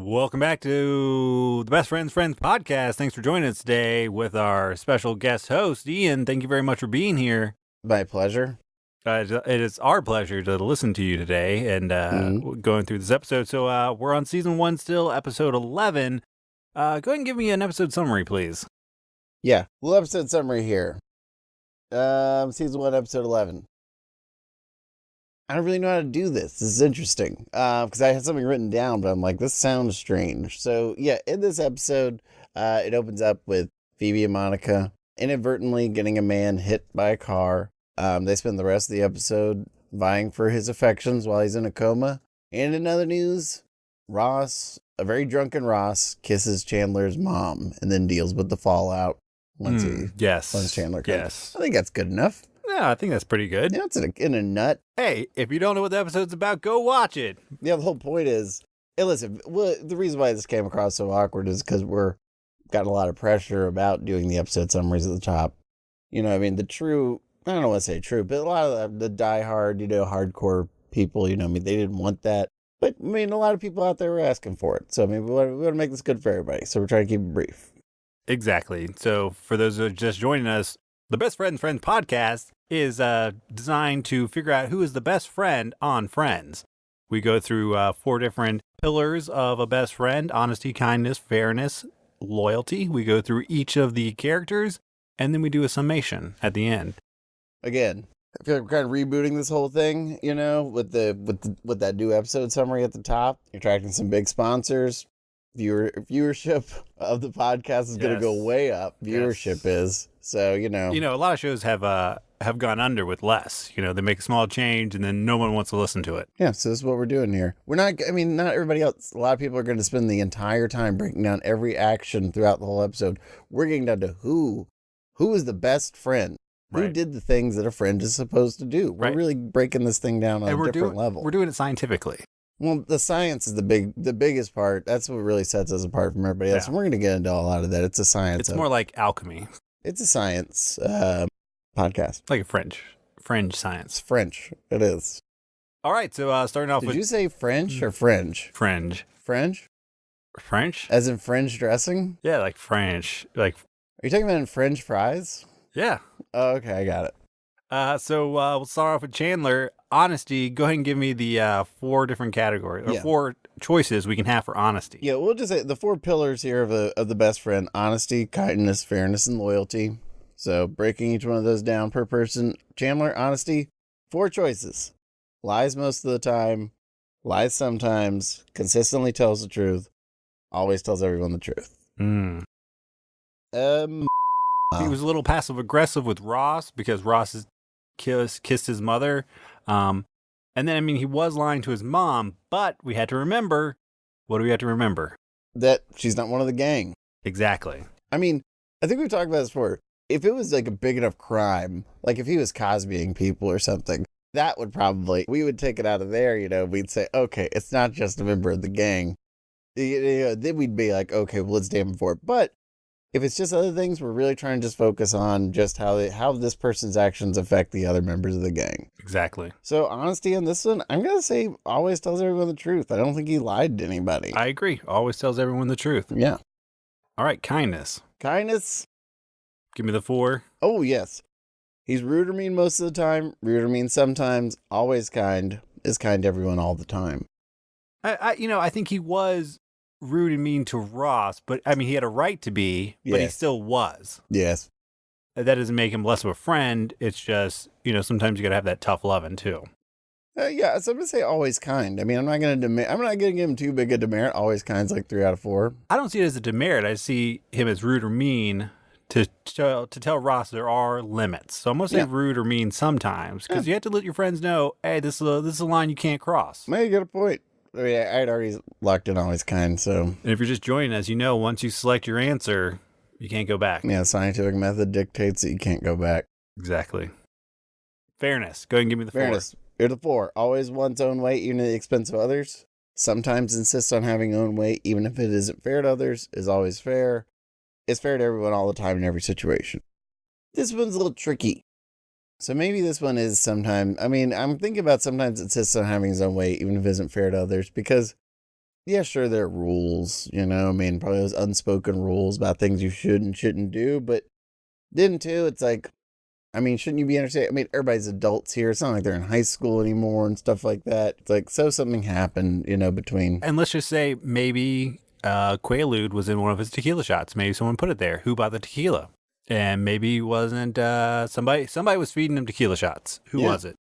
Welcome back to the Best Friends podcast. Thanks for joining us today with our special guest host, Ian. Thank you very much for being here. My pleasure. It is our pleasure to listen to you today and going through this episode. So we're on season 1 still, episode 11. Go ahead and give me an episode summary, please. Yeah, little episode summary here. Season 1, episode 11. I don't really know how to do this. This is interesting. Because I had something written down, but I'm like, this sounds strange. So, yeah, in this episode, it opens up with Phoebe and Monica inadvertently getting a man hit by a car. They spend the rest of the episode vying for his affections while he's in a coma. And in other news, Ross, a very drunken Ross, kisses Chandler's mom and then deals with the fallout once Chandler comes. Yes. I think that's good enough. Yeah, I think that's pretty good. Yeah, it's in a nut. Hey, if you don't know what the episode's about, go watch it. Yeah, the whole point is, hey, listen, the reason why this came across so awkward is because we're got a lot of pressure about doing the episode summaries at the top. You know, I mean, I don't want to say true, but a lot of the diehard, hardcore people, they didn't want that. But, I mean, a lot of people out there were asking for it. So, I mean, we want to make this good for everybody. So we're trying to keep it brief. Exactly. So for those who are just joining us, the Best Friends podcast is designed to figure out who is the best friend on Friends. We go through 4 different pillars of a best friend: honesty, kindness, fairness, loyalty. We go through each of the characters, and then we do a summation at the end. Again, I feel like we're kind of rebooting this whole thing, with that new episode summary at the top. You're attracting some big sponsors. Viewership of the podcast is going to go way up. Viewership is. So, a lot of shows have gone under with less. They make a small change and then no one wants to listen to it. Yeah, so this is what we're doing here. Not everybody else. A lot of people are going to spend the entire time breaking down every action throughout the whole episode. We're getting down to who is the best friend. Who did the things that a friend is supposed to do. We're really breaking this thing down on a different level. We're doing it scientifically. Well, the science is the biggest part. That's what really sets us apart from everybody else. And we're going to get into a lot of that. It's a science. It's more like alchemy. It's a science podcast. Like a French science. It's French. It is. All right. So starting off with... Did you say French or French? French. French? French? As in French dressing? Yeah, like French. Are you talking about in French fries? Yeah. Oh, okay, I got it. So we'll start off with Chandler. Honesty. Go ahead and give me the 4 different categories, or 4 choices we can have for honesty. Yeah, we'll just say the 4 pillars here of the best friend: honesty, kindness, fairness, and loyalty. So breaking each one of those down per person. Chandler, honesty, 4 choices: lies most of the time, lies sometimes, consistently tells the truth, always tells everyone the truth. He was a little passive aggressive with Ross because Ross has kissed his mother. And then, he was lying to his mom, but we had to remember, what do we have to remember? That she's not one of the gang. Exactly. I think we've talked about this before. If it was like a big enough crime, like if he was Cosbying people or something, that would we would take it out of there, we'd say, okay, it's not just a member of the gang. Then we'd be like, okay, well, let's damn him for it. But if it's just other things, we're really trying to just focus on just how this person's actions affect the other members of the gang. Exactly. So honesty on this one, I'm going to say always tells everyone the truth. I don't think he lied to anybody. I agree. Always tells everyone the truth. Yeah. All right. Kindness. Kindness. Give me the 4. Oh, yes. He's rude or mean most of the time. Rude or mean sometimes. Always kind. Is kind to everyone all the time. I think he was rude and mean to Ross, but he had a right to be, but he still was. Yes. That doesn't make him less of a friend. It's just, sometimes you got to have that tough loving too. Yeah, so I'm going to say always kind. I'm not going to give him too big a demerit. Always kind's like 3 out of 4. I don't see it as a demerit. I see him as rude or mean to tell Ross there are limits. So I'm going to say rude or mean sometimes, because you have to let your friends know, hey, this is a line you can't cross. May you get a point. I'd already locked in always kind, so... And if you're just joining us, once you select your answer, you can't go back. Yeah, scientific method dictates that you can't go back. Exactly. Fairness. Go ahead and give me the 4. Fairness. You're the 4. Always wants own way, even at the expense of others. Sometimes insists on having own way, even if it isn't fair to others. Is always fair. Is fair to everyone all the time in every situation. This one's a little tricky. So maybe this one is sometimes, I'm thinking about sometimes insists on having his own way, even if it isn't fair to others, because Yeah, sure, there are rules, I mean, probably those unspoken rules about things you should and shouldn't do, but then too, it's like, I mean, shouldn't you be understanding? I mean, everybody's adults here. It's not like they're in high school anymore and stuff like that. It's like, so something happened, between. And let's just say maybe Quaalude was in one of his tequila shots. Maybe someone put it there. Who bought the tequila? And maybe it wasn't somebody was feeding him tequila shots. Who was it?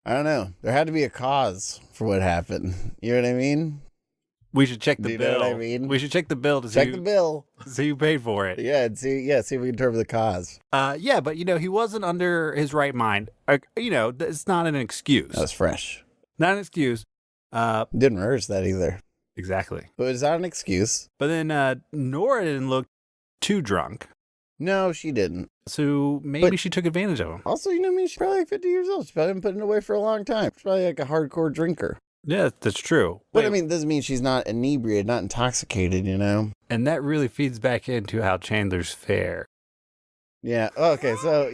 I don't know. There had to be a cause for what happened. You know what I mean? We should check the bill. Know what I mean? We should check the bill to check the bill. See who paid for it. Yeah, and see if we can determine the cause. Yeah, but he wasn't under his right mind. It's not an excuse. That was fresh. Not an excuse. Didn't rehearse that either. Exactly. But it's not an excuse. But then Nora didn't look too drunk. No, she didn't. So maybe she took advantage of him. Also, she's probably like 50 years old. She's probably been putting it away for a long time. She's probably like a hardcore drinker. Yeah, that's true. But I mean, it doesn't mean she's not inebriated, not intoxicated, And that really feeds back into how Chandler's fair. Yeah. Okay. So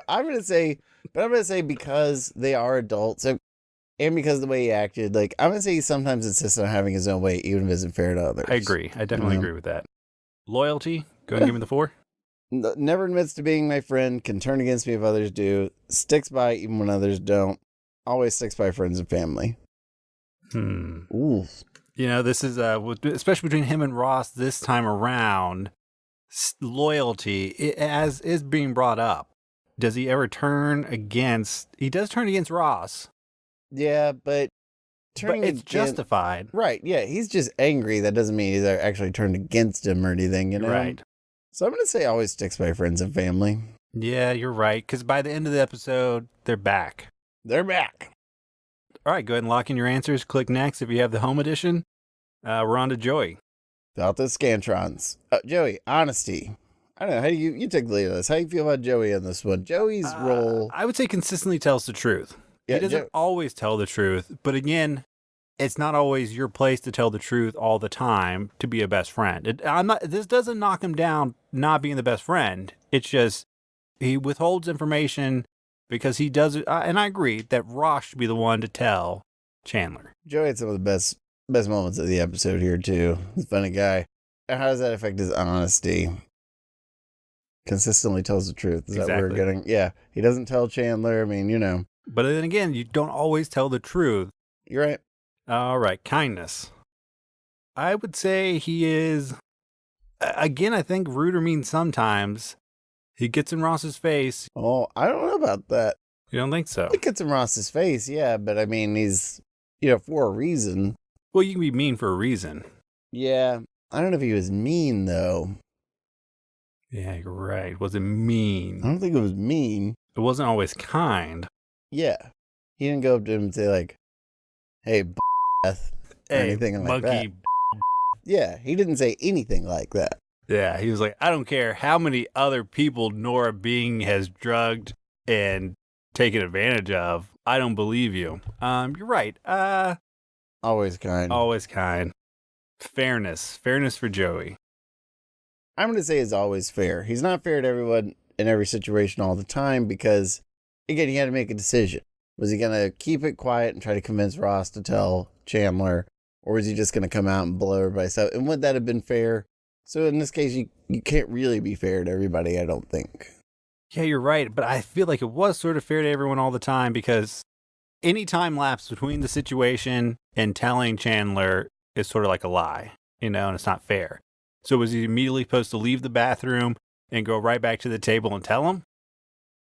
I'm gonna say because they are adults, and because of the way he acted, like I'm gonna say he sometimes insists on having his own way, even if it isn't fair to others. I agree. I definitely agree with that. Loyalty. Go ahead and give me the 4. Never admits to being my friend. Can turn against me if others do. Sticks by even when others don't. Always sticks by friends and family. Ooh. This is especially between him and Ross this time around. Loyalty as is being brought up. Does he ever turn against? He does turn against Ross. Yeah, but it's justified, right? Yeah, he's just angry. That doesn't mean he's actually turned against him or anything, Right. So I'm gonna say always sticks by friends and family. Yeah, you're right. Because by the end of the episode, they're back. They're back. All right, go ahead and lock in your answers. Click next if you have the home edition. We're on to Joey. Without the Scantrons. Joey, honesty. I don't know. How do you take the lead on this? How do you feel about Joey in this one? Joey's role. I would say consistently tells the truth. Yeah, he doesn't always tell the truth. But again, it's not always your place to tell the truth all the time to be a best friend. This doesn't knock him down not being the best friend. It's just he withholds information because he does it. And I agree that Ross should be the one to tell Chandler. Joey had some of the best moments of the episode here, too. He's a funny guy. And how does that affect his honesty? Consistently tells the truth. Is that what we're getting? Yeah. He doesn't tell Chandler. I mean, But then again, you don't always tell the truth. You're right. All right. Kindness. I would say he is, again, I think ruder means sometimes. He gets in Ross's face. Oh, I don't know about that. You don't think so? He gets in Ross's face, yeah. But I mean, he's, for a reason. Well, you can be mean for a reason. Yeah. I don't know if he was mean, though. Yeah, you're right. Was it mean? I don't think it was mean. It wasn't always kind. Yeah. He didn't go up to him and say, like, hey, Beth, or anything like that. Yeah, he didn't say anything like that. Yeah, he was like, I don't care how many other people Nora Bing has drugged and taken advantage of. I don't believe you. You're right. Always kind. Always kind. Fairness for Joey. I'm going to say is always fair. He's not fair to everyone in every situation all the time because, again, he had to make a decision. Was he going to keep it quiet and try to convince Ross to tell Chandler, or was he just going to come out and blow everybody's up? And would that have been fair? So in this case, you can't really be fair to everybody, I don't think. Yeah, you're right. But I feel like it was sort of fair to everyone all the time because any time lapse between the situation and telling Chandler is sort of like a lie, and it's not fair. So was he immediately supposed to leave the bathroom and go right back to the table and tell him?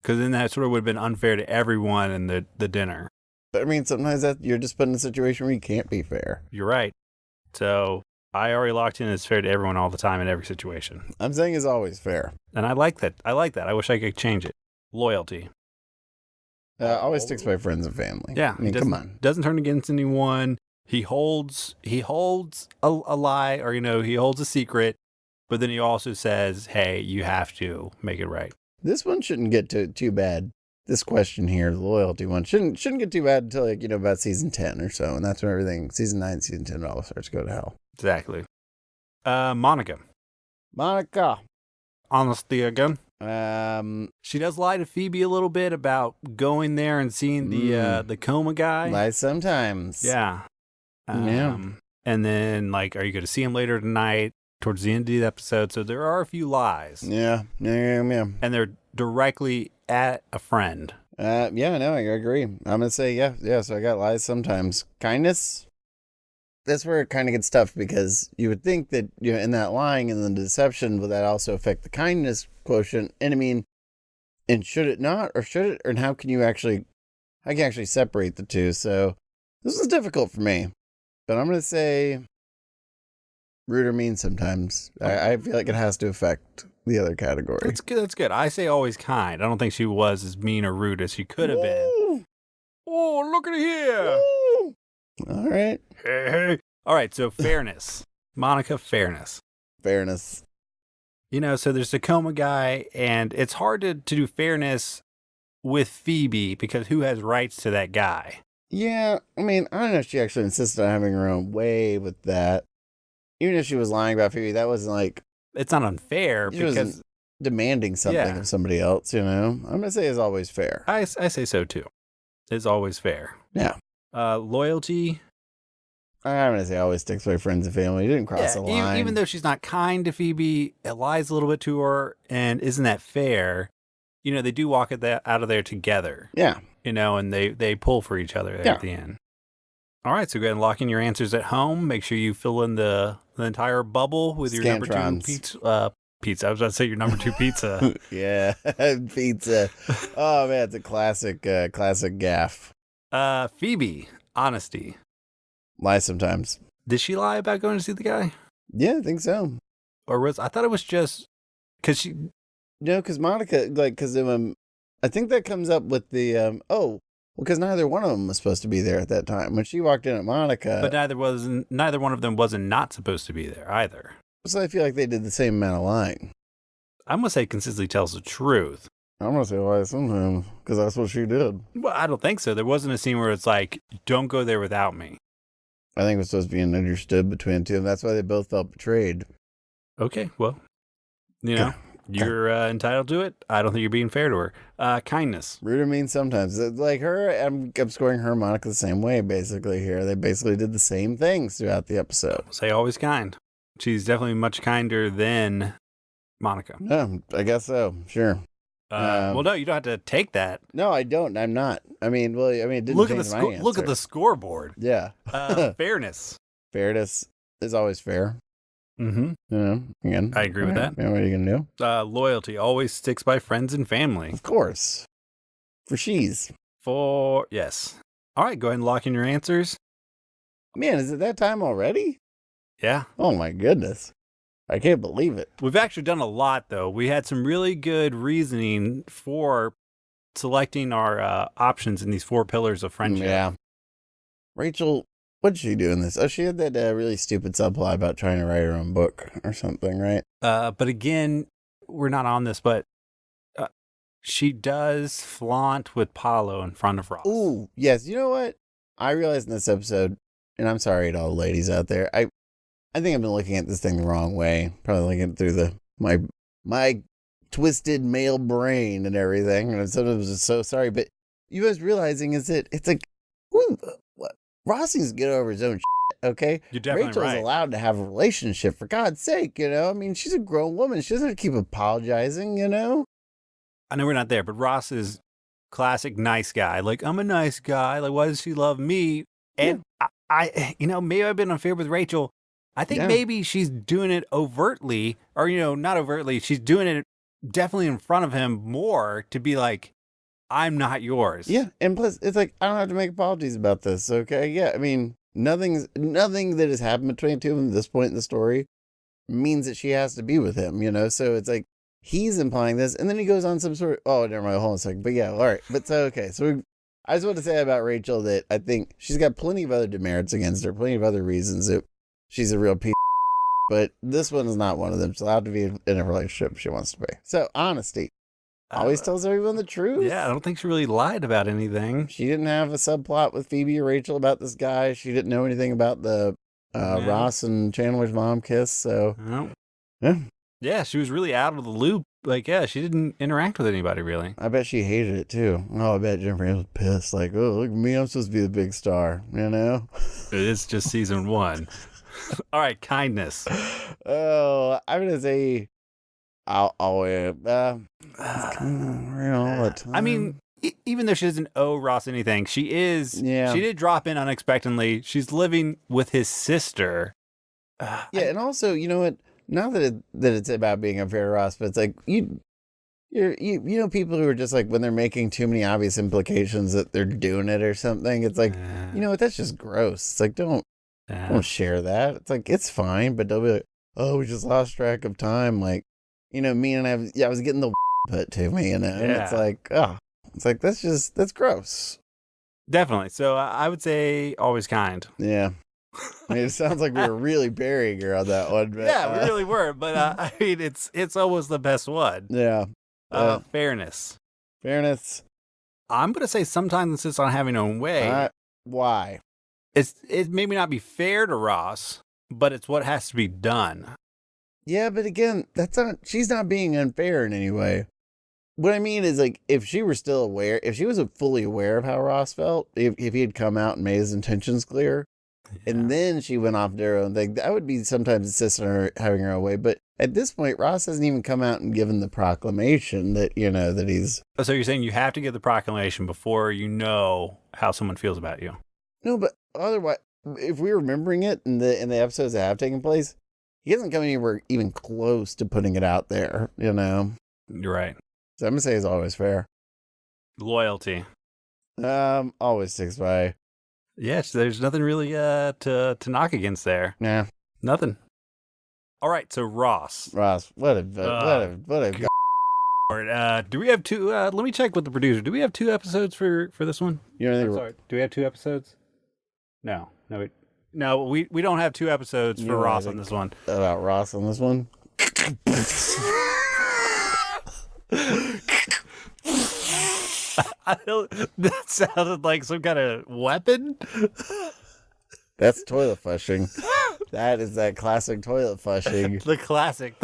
Because then that sort of would have been unfair to everyone in the dinner. But I mean, sometimes you're just put in a situation where you can't be fair. You're right. So I already locked in as fair to everyone all the time in every situation. I'm saying it's always fair. And I like that. I wish I could change it. Loyalty. Always sticks by friends and family. Yeah. I mean, come on. Doesn't turn against anyone. He holds a lie, or, he holds a secret, but then he also says, hey, you have to make it right. This one shouldn't get too bad. This question here, the loyalty one, shouldn't get too bad until, about season 10 or so. And that's when everything, season 9, season 10, all starts to go to hell. Exactly. Monica. Honesty again. She does lie to Phoebe a little bit about going there and seeing the coma guy. Lies sometimes. Yeah. Yeah. And then, like, are you going to see him later tonight towards the end of the episode? So there are a few lies. Yeah. And they're directly at a friend. Yeah, no, I agree. I'm going to say, yeah. So I got lies sometimes. Kindness? That's where it kind of gets tough because you would think that, in that lying and the deception, would that also affect the kindness quotient? And I mean, and should it not, or should it? And how can you actually separate the two? So this is difficult for me, but I'm going to say rude or mean sometimes. I feel like it has to affect the other category. That's good. I say always kind. I don't think she was as mean or rude as she could have been. Oh, look at here. Woo! All right. Hey. All right, so fairness. Monica, fairness. Fairness. So there's the coma guy, and it's hard to do fairness with Phoebe because who has rights to that guy? Yeah, I mean, I don't know if she actually insisted on having her own way with that. Even if she was lying about Phoebe, that wasn't like... It's not unfair because... demanding something of somebody else, I'm going to say it's always fair. I say so, too. It's always fair. Yeah. Loyalty... I'm going to say always sticks by friends and family. You didn't cross the line. Even though she's not kind to Phoebe, it lies a little bit to her, and isn't that fair? They do walk out of there together. Yeah. And they pull for each other at the end. All right, so go ahead and lock in your answers at home. Make sure you fill in the entire bubble with your number 2 pizza. Pizza. I was about to say your number 2 pizza. Yeah, pizza. Oh, man, it's a classic gaffe. Phoebe, honesty. Lie sometimes. Did she lie about going to see the guy? Yeah, I think so. Or I thought it was just because she... No, because Monica, because I think that comes up with the, because neither one of them was supposed to be there at that time. When she walked in at Monica... But neither one of them wasn't not supposed to be there either. So I feel like they did the same amount of lying. I'm going to say consistently tells the truth. I'm going to say lie sometimes, because that's what she did. Well, I don't think so. There wasn't a scene where it's like, don't go there without me. I think it was supposed to be understood between the two, and that's why they both felt betrayed. Okay, well, you're entitled to it. I don't think you're being fair to her. Kindness. Rude or mean sometimes. Like her, I'm scoring her and Monica the same way, basically, here. They basically did the same things throughout the episode. Say always kind. She's definitely much kinder than Monica. Yeah, I guess so. Sure. Well, no, you don't have to take that. No, I don't. I'm not. It didn't look change my answer. Look at the scoreboard. Yeah. Fairness. Fairness is always fair. Mm-hmm. Again. I agree with that. Yeah, what are you going to do? Loyalty always sticks by friends and family. Of course. For she's. Yes. All right, go ahead and lock in your answers. Man, is it that time already? Yeah. Oh, my goodness. I can't believe it. We've actually done a lot, though. We had some really good reasoning for selecting our options in these 4 pillars of friendship. Yeah. Rachel, what did she do in this? Oh, she had that really stupid subplot about trying to write her own book or something, right? But again, we're not on this, but she does flaunt with Paulo in front of Ross. Ooh, yes. You know what? I realized in this episode, and I'm sorry to all the ladies out there, I think I've been looking at this thing the wrong way. Probably looking at it through my twisted male brain and everything. And sometimes I'm so sorry. But you guys realizing is that it's like, Ross needs to get over his own shit, okay? You're definitely Rachel's right. allowed to have a relationship, for God's sake, I mean, she's a grown woman. She doesn't have to keep apologizing, I know we're not there, but Ross is classic nice guy. Like, I'm a nice guy. Like, why does she love me? And I maybe I've been unfair with Rachel. I think maybe she's doing it overtly, or, not overtly. She's doing it definitely in front of him more to be like, I'm not yours. Yeah. And plus, it's like, I don't have to make apologies about this. Okay. Yeah. I mean, nothing that has happened between the two of them at this point in the story means that she has to be with him, So it's like, he's implying this. And then he goes on some sort of, oh, never mind. Hold on a second. But yeah. All right. But so, okay. So I just want to say about Rachel that I think she's got plenty of other demerits against her, plenty of other reasons that she's a real piece of but this one is not one of them. She's allowed to be in a relationship if she wants to be. So, honesty. Always tells everyone the truth. Yeah, I don't think she really lied about anything. She didn't have a subplot with Phoebe or Rachel about this guy. She didn't know anything about the Ross and Chandler's mom kiss, so... No. Yeah. Yeah, she was really out of the loop. Like, yeah, she didn't interact with anybody, really. I bet she hated it, too. Oh, I bet Jennifer Aniston was pissed. Like, oh, look at me, I'm supposed to be the big star, It's just season 1. All right, kindness. Oh, I'm gonna say I'll it's kind of real all the time. I mean, even though she doesn't owe Ross anything, she did drop in unexpectedly. She's living with his sister. And also, you know what? Not that it's about being unfair to Ross, but it's like you know people who are just like when they're making too many obvious implications that they're doing it or something. It's like you know what? That's just gross. It's like don't share that. It's like it's fine, but they'll be like, oh, we just lost track of time. Like, you know, me and I was getting the put to me, you know, and it's like that's gross. Definitely. So I would say always kind. Yeah. I mean, it sounds like we were really burying her on that one. But, yeah, we really were. But I mean, it's almost the best one. Yeah. Fairness. Fairness. I'm gonna say sometimes insists on having her own way. Why? It maybe not be fair to Ross, but it's what has to be done. Yeah, but again, she's not being unfair in any way. What I mean is, like, if she were still aware, if she was fully aware of how Ross felt, if he had come out and made his intentions clear, and then she went off to her own thing, that would be sometimes insistent on her having her own way. But at this point, Ross hasn't even come out and given the proclamation that, you know, that he's... So you're saying you have to give the proclamation before you know how someone feels about you? No, but otherwise, if we're remembering it in the episodes that have taken place, he hasn't come anywhere even close to putting it out there, you know? You're right. So I'm going to say it's always fair. Loyalty. Always sticks by. Yes, there's nothing really to knock against there. Yeah. Nothing. All right, so Ross. What a do we have two? Let me check with the producer. Do we have 2 episodes for this one? Sorry. Do we have 2 episodes? No, we don't have 2 episodes for Ross on this one. About Ross on this one? That sounded like some kind of weapon. That's toilet flushing. That is that classic toilet flushing. The classic.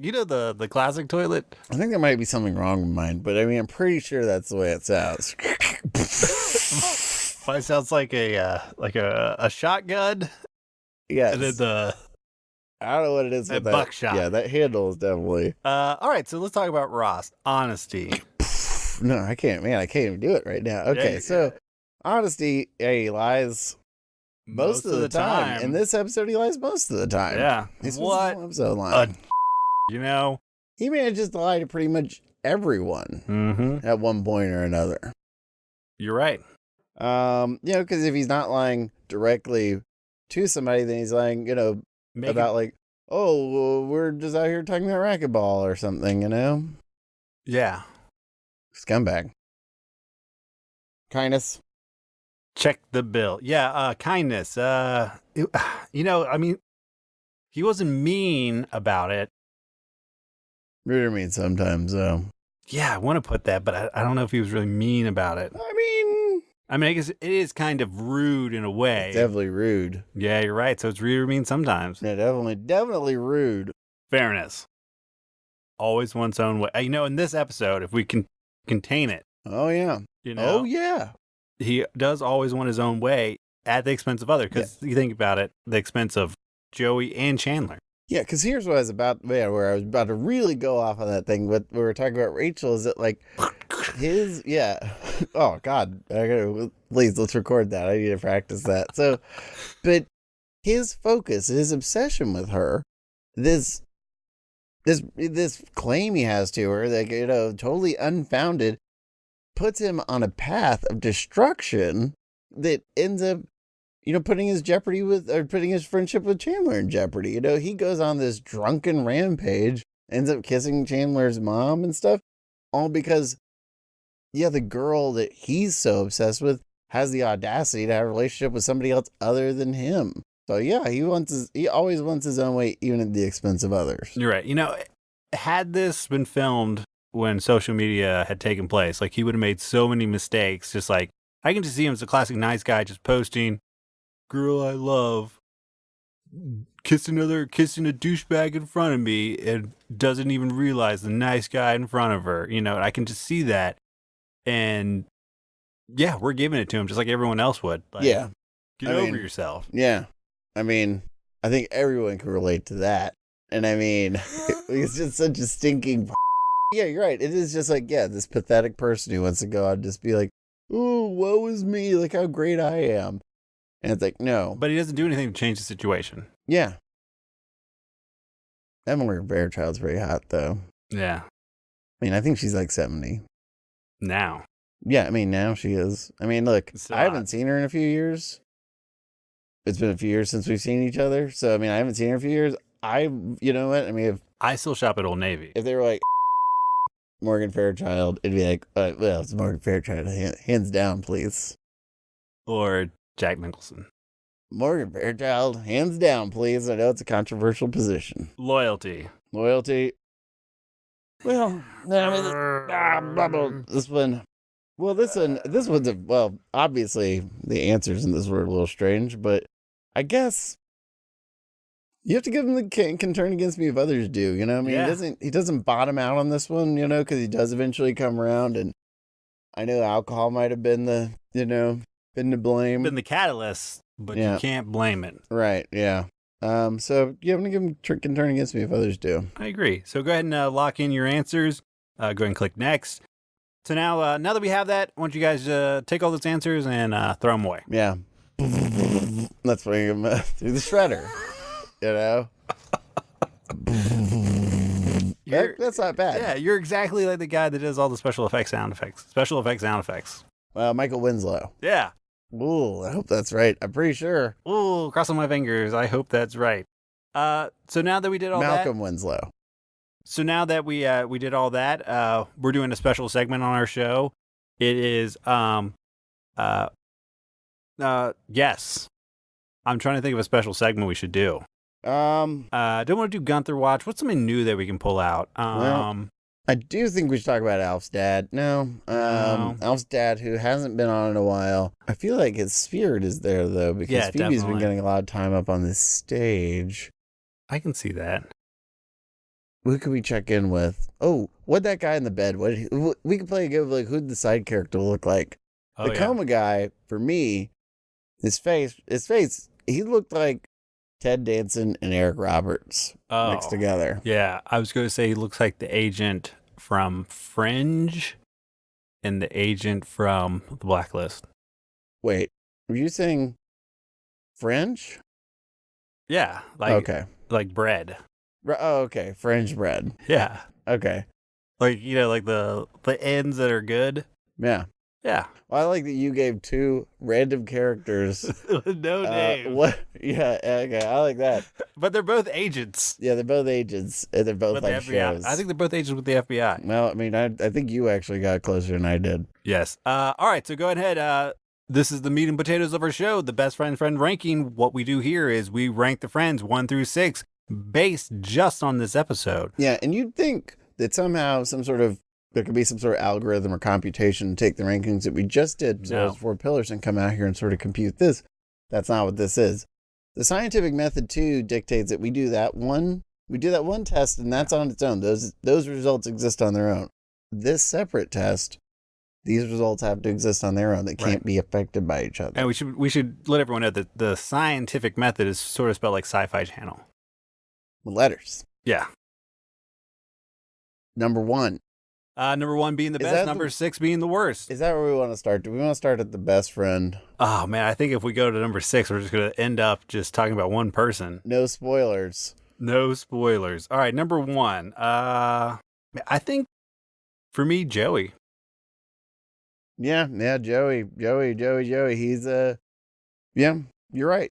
You know the classic toilet? I think there might be something wrong with mine, but I mean, I'm pretty sure that's the way it sounds. Mine sounds like a shotgun. Yes. And then I don't know what it is with that. Buckshot. Yeah, that handle is definitely. All right, so let's talk about Ross. Honesty. No, I can't. Man, I can't even do it right now. Okay, so honesty, he lies most of the time. In this episode, he lies most of the time. Yeah. What episode lying? You know, he manages to lie to pretty much everyone at one point or another. You're right. You know, because if he's not lying directly to somebody, then he's lying, you know, about like, oh, we're just out here talking about racquetball or something, you know? Yeah. Scumbag. Kindness. Check the bill. Yeah, kindness. You know, I mean, he wasn't mean about it. Rude or mean sometimes, though. Yeah, I want to put that, but I don't know if he was really mean about it. I mean, I guess it is kind of rude in a way. It's definitely rude. Yeah, you're right. So it's rude or mean sometimes. Yeah, definitely rude. Fairness. Always one's own way. You know, in this episode, if we can contain it. Oh, yeah. You know? Oh, yeah. He does always want his own way at the expense of others. Because you think about it, the expense of Joey and Chandler. Yeah, because here's what I was about, where I was about to really go off on that thing. What we were talking about Rachel is that, like, oh, God. Please, let's record that. I need to practice that. So, but his focus, his obsession with her, this claim he has to her, that, you know, totally unfounded, puts him on a path of destruction that ends up, you know, putting his friendship with Chandler in jeopardy. You know, he goes on this drunken rampage, ends up kissing Chandler's mom and stuff, all because, yeah, the girl that he's so obsessed with has the audacity to have a relationship with somebody else other than him. So yeah, he always wants his own way, even at the expense of others. You're right. You know, had this been filmed when social media had taken place, like, he would have made so many mistakes. Just like, I can just see him as a classic nice guy, just posting, girl I love, kissing a douchebag in front of me, and doesn't even realize the nice guy in front of her. You know, I can just see that. And yeah, we're giving it to him just like everyone else would. Like, get over yourself. Yeah. I mean, I think everyone can relate to that. And I mean, it's just such a stinking. Yeah, you're right. It is just like, yeah, this pathetic person who wants to go out and just be like, "Oh, woe is me! Look how great I am." And it's like, no. But he doesn't do anything to change the situation. Yeah. That Morgan Fairchild's pretty hot, though. Yeah. I mean, I think she's like 70. Now. Yeah, I mean, now she is. I mean, look, So I haven't seen her in a few years. It's been a few years since we've seen each other. So, I mean, I haven't seen her in a few years. You know what? I mean, I still shop at Old Navy. if they were like Morgan Fairchild, it'd be like, well, it's Morgan Fairchild. Hands down, please. Or Jack Nicholson. Morgan Fairchild, hands down, please. I know it's a controversial position. Loyalty. Loyalty. Well, no, I mean, this one. Well, this one's well, obviously the answers in this were a little strange, but I guess you have to give him the king can turn against me if others do. You know, I mean, Yeah. he doesn't bottom out on this one, you know, because he does eventually come around, and I know alcohol might have been been to blame, Been the catalyst, but you can't blame it. right? Yeah. So you have to give him can turn against me if others do. I agree. So go ahead and lock in your answers. Go ahead and click next. So now that we have that, I want you guys to take all those answers and throw them away. Yeah. Let's bring him through the shredder. You know? That's not bad. Yeah, you're exactly like the guy that does all the special effects sound effects. Special effects sound effects. Michael Winslow. Yeah. Ooh, I hope that's right. I'm pretty sure. Ooh, crossing my fingers. I hope that's right. So now that we did all Malcolm Winslow. So now that we did all that, we're doing a special segment on our show. It is yes. I'm trying to think of a special segment we should do. Don't want to do Gunther Watch. What's something new that we can pull out? Well, I do think we should talk about Alf's dad. No. Alf's dad, who hasn't been on in a while. I feel like his spirit is there though, because Phoebe's been getting a lot of time up on this stage. I can see that. Who could we check in with? Oh, what that guy in the bed? We could play a game of like who'd the side character look like? The coma guy, for me, his face, he looked like Ted Danson and Eric Roberts mixed together. Yeah, I was going to say he looks like the agent from Fringe and the agent from The Blacklist. Wait, were you saying Fringe? Yeah, like bread. Oh, okay, Fringe bread. Yeah. Okay. Like, like the ends that are good. Yeah. Yeah. Well, I like that you gave two random characters. No name. What? Yeah, okay, I like that. But they're both agents. Yeah, they're both agents, and they're both like shows. I think they're both agents with the FBI. Well, I mean, I think you actually got closer than I did. Yes. All right, so go ahead. This is the meat and potatoes of our show, the best friend ranking. What we do here is we rank the friends 1 through 6 based just on this episode. Yeah, and you'd think that somehow there could be some sort of algorithm or computation to take the rankings that we just did so as 4 pillars and come out here and sort of compute this. That's not what this is. The scientific method too dictates that we do that one test, and that's on its own. Those results exist on their own. This separate test, these results have to exist on their own. They can't be affected by each other. And we should let everyone know that the scientific method is sort of spelled like Sci-Fi Channel. Letters. Yeah. Number 1. Number 1 being the best, number 6 being the worst. Is that where we want to start? Do we want to start at the best friend? Oh, man, I think if we go to number 6, we're just going to end up just talking about one person. No spoilers. No spoilers. All right, number 1. I think, for me, Joey. Yeah, Joey. He's, yeah, you're right.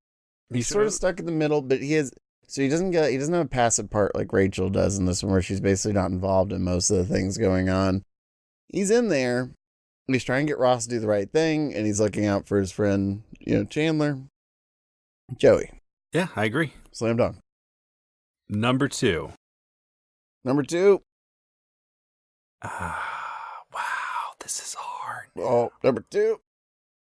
He's sort of stuck in the middle, but he doesn't have a passive part like Rachel does in this one, where she's basically not involved in most of the things going on. He's in there. He's trying to get Ross to do the right thing, and he's looking out for his friend, Chandler. Joey. Yeah, I agree. Slam dunk. Number 2. Number 2. Wow, this is hard. Oh, number 2.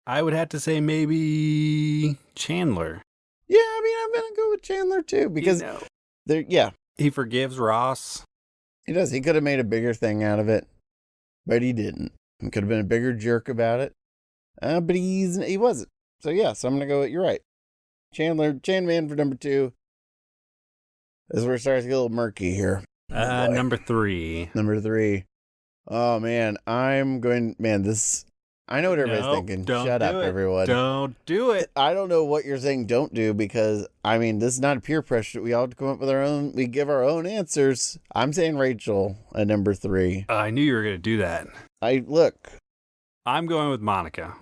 I would have to say maybe Chandler. Yeah, I mean, I'm going to go with Chandler too, because he forgives Ross. He does. He could have made a bigger thing out of it, but he didn't. He could have been a bigger jerk about it, but he wasn't. So I'm going to go with, you're right. Chandman for number 2, As we're starting to get a little murky here. Oh, Number 3. Number 3. Oh, man. I know what everybody's thinking. Shut up, everyone. Don't do it. I don't know what you're saying don't do because, this is not a peer pressure. We all come up with our own, we give our own answers. I'm saying Rachel at number 3. I knew you were going to do that. I'm going with Monica.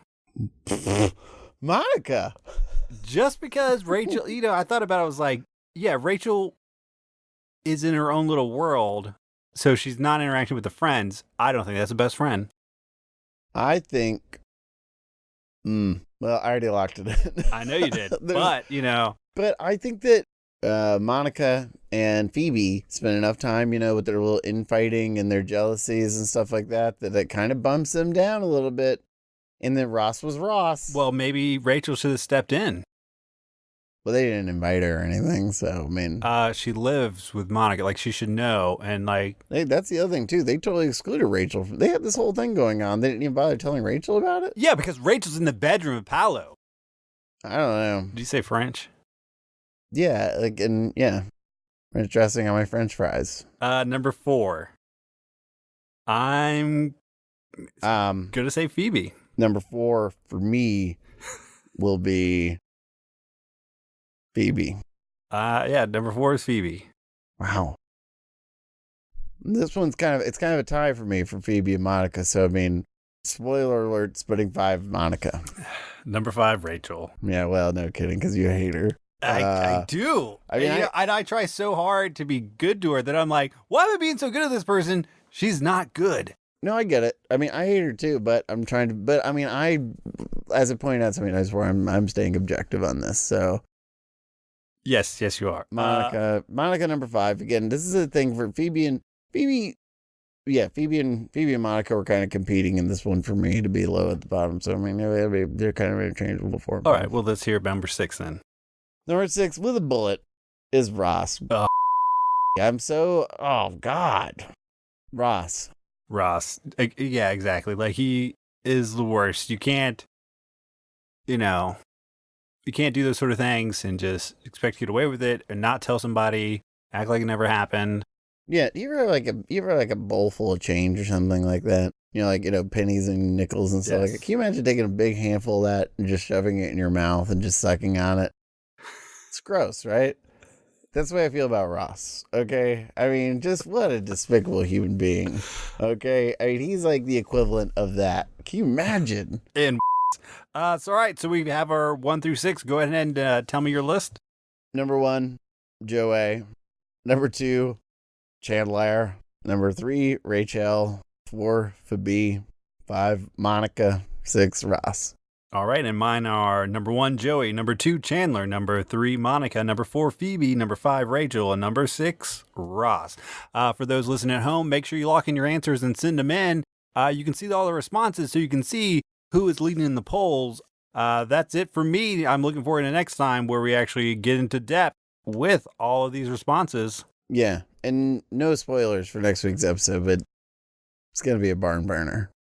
Monica? Just because Rachel, I thought about it, I was like, yeah, Rachel is in her own little world, so she's not interacting with the friends. I don't think that's the best friend. I think, well, I already locked it in. I know you did, but, But I think that Monica and Phoebe spend enough time, with their little infighting and their jealousies and stuff like that, that it kind of bumps them down a little bit. And then Ross was Ross. Well, maybe Rachel should have stepped in. Well, they didn't invite her or anything, so, she lives with Monica, like, she should know, and, like... Hey, that's the other thing, too. They totally excluded Rachel. They had this whole thing going on. They didn't even bother telling Rachel about it? Yeah, because Rachel's in the bedroom of Paolo. I don't know. Did you say French? Yeah, French dressing on my French fries. Number 4. I'm gonna say Phoebe. Number 4 for me will be Phoebe. Number 4 is Phoebe. Wow. This one's kind of a tie for me for Phoebe and Monica. So, spoiler alert, splitting 5 Monica. Number 5, Rachel. Yeah, well, no kidding, because you hate her. I do. I try so hard to be good to her that I'm like, why am I being so good at this person? She's not good. No, I get it. I hate her too, but I'm trying to, as I pointed out something nice where I'm staying objective on this. So yes, you are. Monica number 5. Again, this is a thing for Phoebe and Monica were kind of competing in this one for me to be low at the bottom. So, they're kind of interchangeable for me. All right. Well, let's hear number 6 then. Number 6 with a bullet is Ross. Oh, God. Ross. Yeah, exactly. Like, he is the worst. You can't, you can't do those sort of things and just expect to get away with it and not tell somebody, act like it never happened. Yeah, you ever like a bowl full of change or something like that? Pennies and nickels and stuff like that. Can you imagine taking a big handful of that and just shoving it in your mouth and just sucking on it? It's gross, right? That's the way I feel about Ross, okay? Just what a despicable human being, okay? He's like the equivalent of that. Can you imagine? And all right, so we have our 1 through 6. Go ahead and tell me your list. Number 1, Joey. Number 2, Chandler. Number 3, Rachel. 4, Phoebe. 5, Monica. 6, Ross. All right, and mine are number 1, Joey, number 2, Chandler, number 3, Monica, number 4, Phoebe, number 5, Rachel, and number 6, Ross. For those listening at home, make sure you lock in your answers and send them in. You can see all the responses so you can see who is leading in the polls. That's it for me. I'm looking forward to next time where we actually get into depth with all of these responses. Yeah, and no spoilers for next week's episode, but it's going to be a barn burner.